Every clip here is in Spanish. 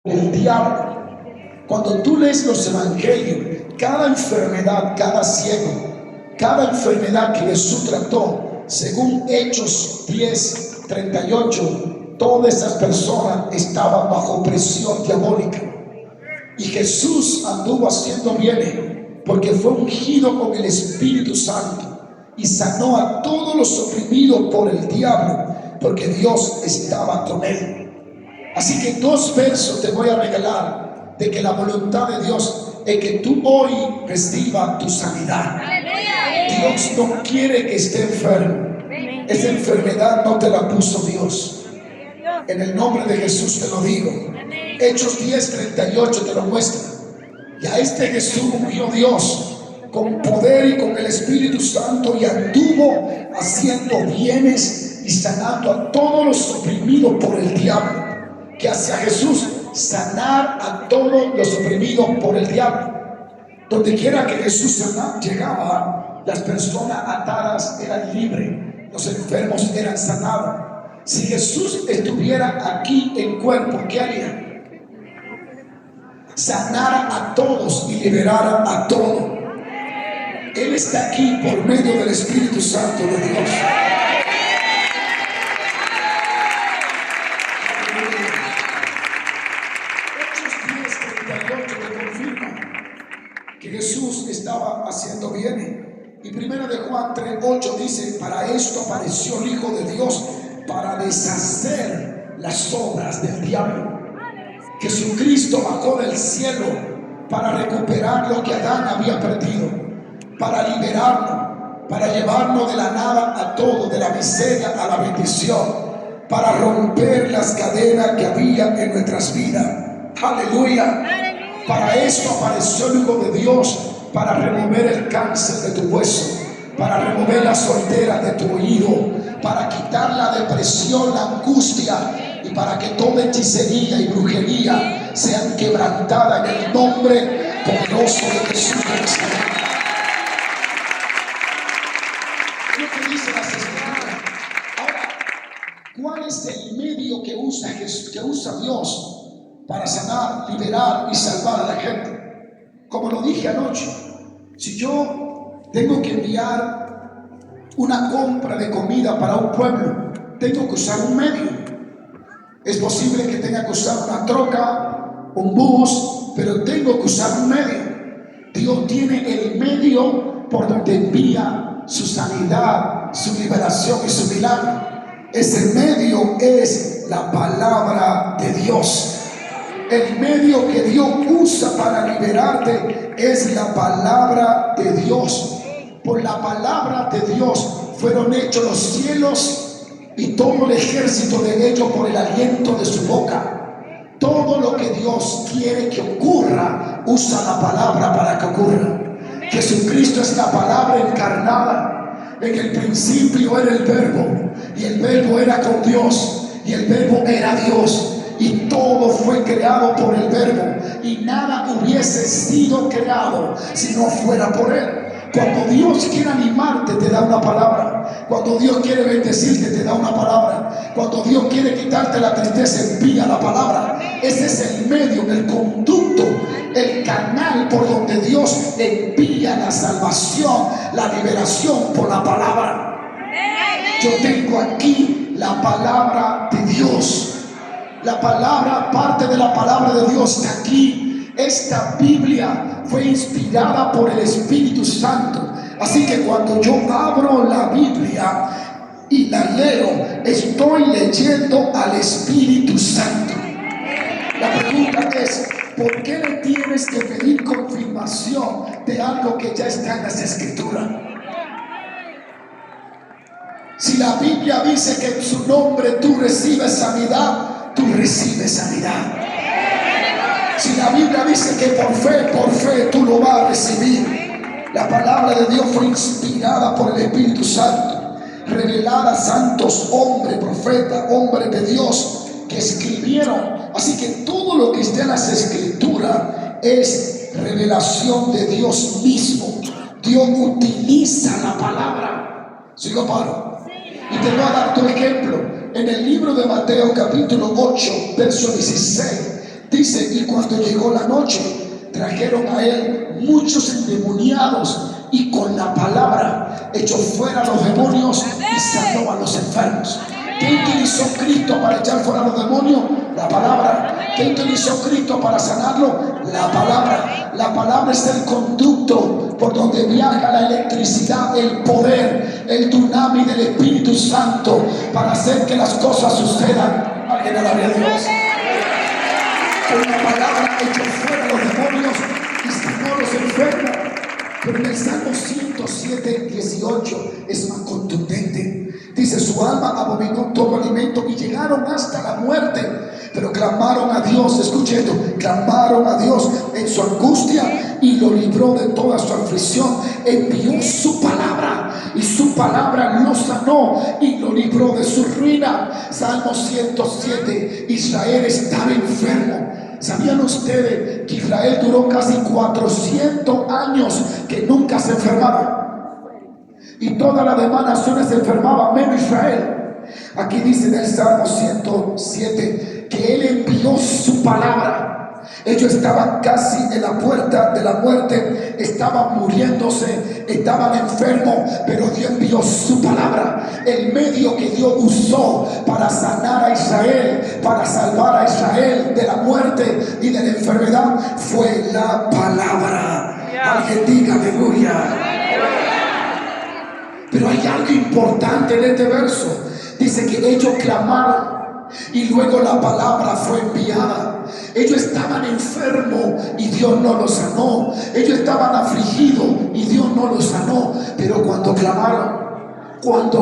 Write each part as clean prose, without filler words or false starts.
El diablo. Cuando tú lees los evangelios, cada enfermedad, cada ciego, cada enfermedad que Jesús trató, según Hechos 10:38, todas esas personas estaban bajo presión diabólica. Y Jesús anduvo haciendo bien porque fue ungido con el Espíritu Santo y sanó a todos los oprimidos por el diablo, porque Dios estaba con él. Así que 2 versos te voy a regalar de que la voluntad de Dios es que tú hoy recibas tu sanidad. Dios no quiere que esté enfermo. Esa enfermedad no te la puso Dios. En el nombre de Jesús te lo digo. Hechos 10:38 te lo muestra. Y a este Jesús ungió Dios con poder y con el Espíritu Santo, y anduvo haciendo bienes y sanando a todos los oprimidos por el diablo. Que hacia Jesús sanar a todos los oprimidos por el diablo. Donde quiera que Jesús llegaba, las personas atadas eran libres, los enfermos eran sanados. Si Jesús estuviera aquí en cuerpo, ¿qué haría? Sanar a todos y liberar a todos. Él está aquí por medio del Espíritu Santo de Dios. Que Jesús estaba haciendo bien. Y 1 de Juan 3:8 dice: para esto apareció el Hijo de Dios, para deshacer las obras del diablo. Jesucristo bajó del cielo para recuperar lo que Adán había perdido, para liberarnos, para llevarnos de la nada a todo, de la miseria a la bendición, para romper las cadenas que había en nuestras vidas. Aleluya. Para esto apareció el Hijo de Dios, para remover el cáncer de tu hueso, para remover la sordera de tu oído, para quitar la depresión, la angustia, y para que toda hechicería y brujería sean quebrantadas en el nombre poderoso de Jesús de Nazaret. Es lo que dice las Escrituras. Ahora, ¿cuál es el medio que usa Dios para sanar, liberar y salvar a la gente? Como lo dije anoche, si yo tengo que enviar una compra de comida para un pueblo, tengo que usar un medio. Es posible que tenga que usar una troca, un bus, pero tengo que usar un medio. Dios tiene el medio por donde envía su sanidad, su liberación y su milagro. Ese medio es la palabra de Dios. El medio que Dios usa para liberarte es la palabra de Dios. Por la palabra de Dios fueron hechos los cielos y todo el ejército de ellos por el aliento de su boca. Todo lo que Dios quiere que ocurra, usa la palabra para que ocurra. Jesucristo es la palabra encarnada. En el principio era el Verbo, y el Verbo era con Dios, y el Verbo era Dios. Y todo fue creado por el Verbo, y nada hubiese sido creado si no fuera por Él. Cuando Dios quiere animarte, te da una palabra. Cuando Dios quiere bendecirte, te da una palabra. Cuando Dios quiere quitarte la tristeza, envía la palabra. Ese es el medio, el conducto, el canal por donde Dios envía la salvación, la liberación por la palabra. Yo tengo aquí la palabra de Dios. La palabra, parte de la palabra de Dios está aquí. Esta Biblia fue inspirada por el Espíritu Santo. Así que cuando yo abro la Biblia y la leo, estoy leyendo al Espíritu Santo. La pregunta es: ¿por qué le tienes que pedir confirmación de algo que ya está en las Escrituras? Si la Biblia dice que en su nombre tú recibes sanidad, tú recibes sanidad. Si la Biblia dice que por fe tú lo vas a recibir. La palabra de Dios fue inspirada por el Espíritu Santo, revelada a santos hombres, profetas, hombres de Dios que escribieron. Así que todo lo que está en las Escrituras es revelación de Dios mismo. Dios utiliza la palabra. ¿Sí lo paro? Y te voy a dar tu ejemplo. En el libro de Mateo capítulo 8, verso 16, Dice, y cuando llegó la noche, trajeron a él muchos endemoniados y con la palabra echó fuera a los demonios y sanó a los enfermos. ¿Qué utilizó Cristo para echar fuera a los demonios? La palabra. ¿Qué utilizó Cristo para sanarlo? La palabra. La palabra es el conducto por donde viaja la electricidad, el poder, el tsunami del Espíritu Santo para hacer que las cosas sucedan. Alguien alabe a Dios. Con la palabra echó fuera a los demonios y sanó a los enfermos. Pero en el Salmo 107, 18 es más contundente. Dice, su alma abominó todo alimento y llegaron hasta la muerte. Pero clamaron a Dios, escuche esto, clamaron a Dios en su angustia y lo libró de toda su aflicción. Envió su palabra y su palabra lo sanó y lo libró de su ruina. Salmo 107, Israel estaba enfermo. ¿Sabían ustedes que Israel duró casi 400 años que nunca se enfermaba? Y todas las demás naciones se enfermaban, menos Israel. Aquí dice en el Salmo 107 que Él envió su palabra. Ellos estaban casi en la puerta de la muerte, estaban muriéndose, estaban enfermos, pero Dios envió su palabra. El medio que Dios usó para sanar a Israel, para salvar a Israel de la muerte y de la enfermedad, fue la palabra. Alguien diga aleluya. Pero hay algo importante en este verso. Dice que ellos clamaron y luego la palabra fue enviada. Ellos estaban enfermos y Dios no los sanó. Ellos estaban afligidos y Dios no los sanó. Pero cuando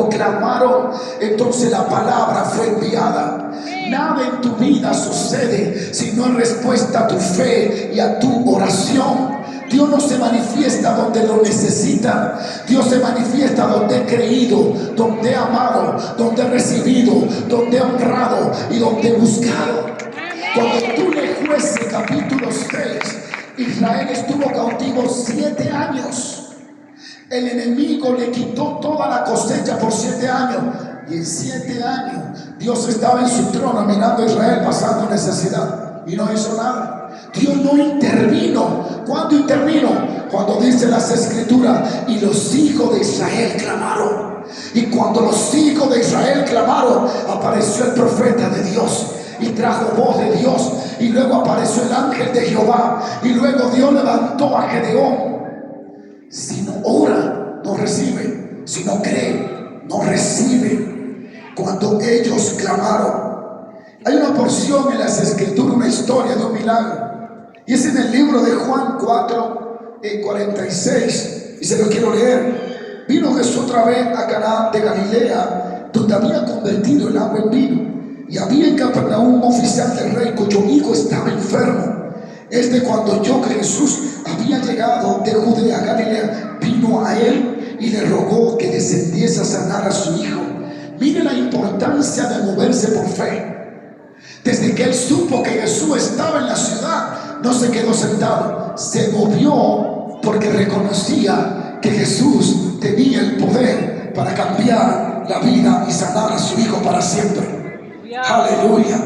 clamaron, entonces la palabra fue enviada. Nada en tu vida sucede si no es respuesta a tu fe y a tu oración. Dios no se manifiesta donde lo necesita. Dios se manifiesta donde he creído, donde he amado, donde he recibido, donde he honrado y donde he buscado. Cuando tú lees Jueces capítulo 6, Israel estuvo cautivo 7 años. El enemigo le quitó toda la cosecha por 7 años. Y en 7 años Dios estaba en su trono mirando a Israel pasando necesidad y no hizo nada. Dios no intervino. ¿Cuándo intervino? Cuando dice las escrituras, y los hijos de Israel clamaron. Y cuando los hijos de Israel clamaron, apareció el profeta de Dios y trajo voz de Dios. Y luego apareció el ángel de Jehová. Y luego Dios levantó a Gedeón. Si no ora, no recibe. Si no cree, no recibe. Cuando ellos clamaron, hay una porción en las escrituras, una historia de un milagro. Y es en el libro de Juan 4, 46. Y se lo quiero leer. Vino Jesús otra vez a Caná de Galilea, donde había convertido el agua en vino. Y había en Capernaum un oficial del rey cuyo hijo estaba enfermo. Este, cuando oyó que Jesús había llegado de Judea a Galilea, vino a él y le rogó que descendiese a sanar a su hijo. Mire la importancia de moverse por fe. Desde que él supo que Jesús estaba en la ciudad, no se quedó sentado, se movió porque reconocía que Jesús tenía el poder para cambiar la vida y sanar a su hijo para siempre. Aleluya.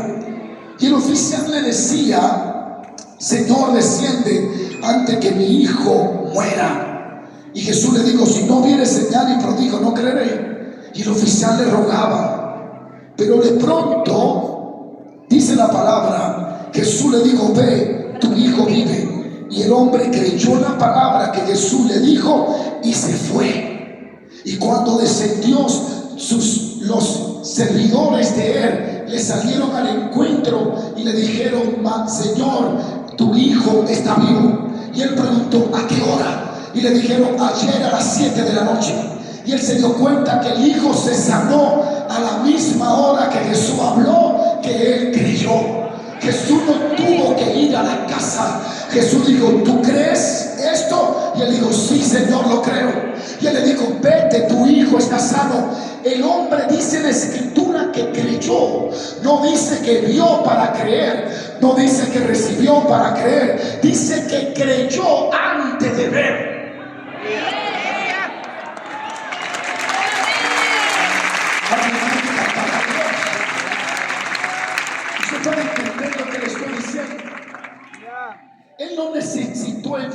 Y el oficial le decía: Señor, desciende antes que mi hijo muera. Y Jesús le dijo: si no viere señal y prodigio, no creeré. Y el oficial le rogaba, pero de pronto, dice la palabra, Jesús le dijo: ve, tu hijo vive. Y el hombre creyó la palabra que Jesús le dijo y se fue. Y cuando descendió, los servidores de él le salieron al encuentro y le dijeron: Señor, tu hijo está vivo. Y él preguntó: ¿a qué hora? Y le dijeron: ayer a las 7 de la noche. Y él se dio cuenta que el hijo se sanó a la misma hora que Jesús habló, que él creyó. Jesús no tuvo que ir a la casa. Jesús dijo: ¿tú crees esto? Y él dijo: sí, Señor, lo creo. Y él le dijo: vete, tu hijo está sano. El hombre, dice la escritura, que creyó. No dice que vio para creer, no dice que recibió para creer, dice que creyó antes de ver. ¿Usted puede entender lo que le estoy diciendo? Él no necesitó enviar